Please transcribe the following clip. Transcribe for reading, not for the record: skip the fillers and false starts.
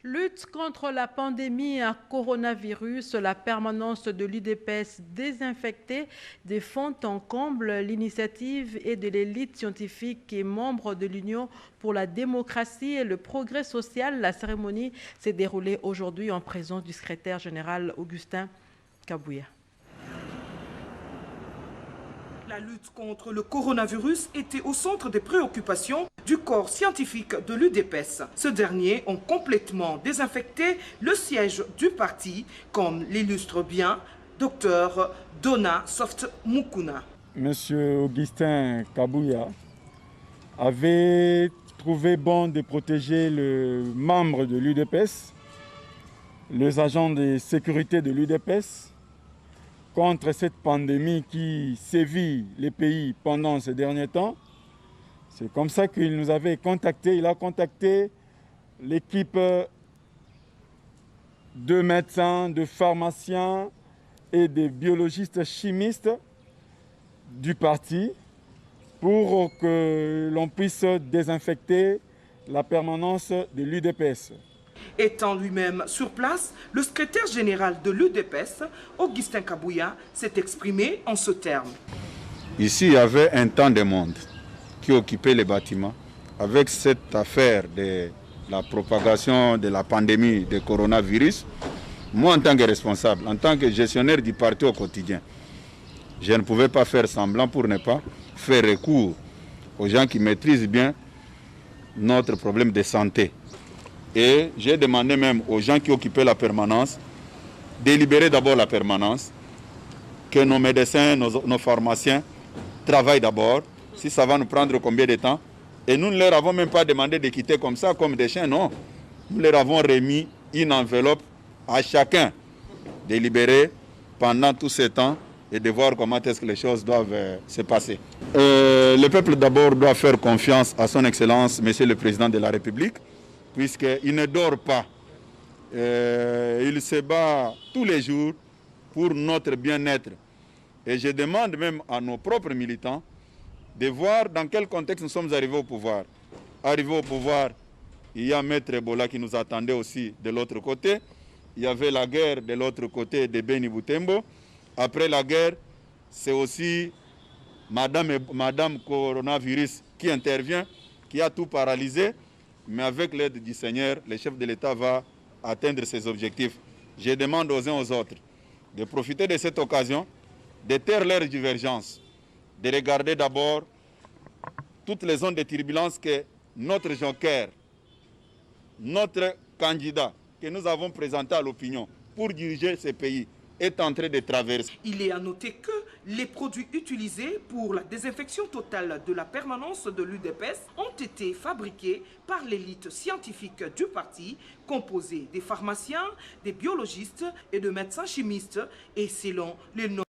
Lutte contre la pandémie à coronavirus, la permanence de l'UDPS désinfectée des fonds en comble. L'initiative est de l'élite scientifique et membre de l'Union pour la démocratie et le progrès social. La cérémonie s'est déroulée aujourd'hui en présence du secrétaire général Augustin Kabouya. La lutte contre le coronavirus était au centre des préoccupations du corps scientifique de l'UDPS. Ce dernier ont complètement désinfecté le siège du parti, comme l'illustre bien Dr Dona Soft Mukuna. Monsieur Augustin Kabouya avait trouvé bon de protéger le membre de l'UDPS, les agents de sécurité de l'UDPS, contre cette pandémie qui sévit les pays pendant ces derniers temps. C'est comme ça qu'il nous avait contacté. Il a contacté l'équipe de médecins, de pharmaciens et de biologistes chimistes du parti pour que l'on puisse désinfecter la permanence de l'UDPS. Étant lui-même sur place, le secrétaire général de l'UDPS, Augustin Kabouya, s'est exprimé en ce terme. Ici, il y avait un temps de monde qui occupait les bâtiments. Avec cette affaire de la propagation de la pandémie de coronavirus, moi, en tant que responsable, en tant que gestionnaire du parti au quotidien, je ne pouvais pas faire semblant pour ne pas faire recours aux gens qui maîtrisent bien notre problème de santé. Et j'ai demandé même aux gens qui occupaient la permanence de libérer d'abord la permanence, que nos médecins, nos pharmaciens travaillent d'abord, si ça va nous prendre combien de temps. Et nous ne leur avons même pas demandé de quitter comme ça, comme des chiens, non. Nous leur avons remis une enveloppe à chacun de libérer pendant tout ce temps et de voir comment est-ce que les choses doivent se passer. Le peuple d'abord doit faire confiance à son Excellence, Monsieur le Président de la République, puisqu'il ne dort pas. Il se bat tous les jours pour notre bien-être. Et je demande même à nos propres militants de voir dans quel contexte nous sommes arrivés au pouvoir. Arrivés au pouvoir, il y a Maître Ebola qui nous attendait aussi de l'autre côté. Il y avait la guerre de l'autre côté de Beni Butembo. Après la guerre, c'est aussi Madame Coronavirus qui intervient, qui a tout paralysé. Mais avec l'aide du Seigneur, le chef de l'État va atteindre ses objectifs. Je demande aux uns aux autres de profiter de cette occasion, de taire leurs divergences, de regarder d'abord toutes les zones de turbulence que notre joker, notre candidat que nous avons présenté à l'opinion pour diriger ce pays est en train de traverser. Il est à noter que les produits utilisés pour la désinfection totale de la permanence de l'UDPS ont été fabriqués par l'élite scientifique du parti, composée des pharmaciens, des biologistes et de médecins chimistes, et selon les normes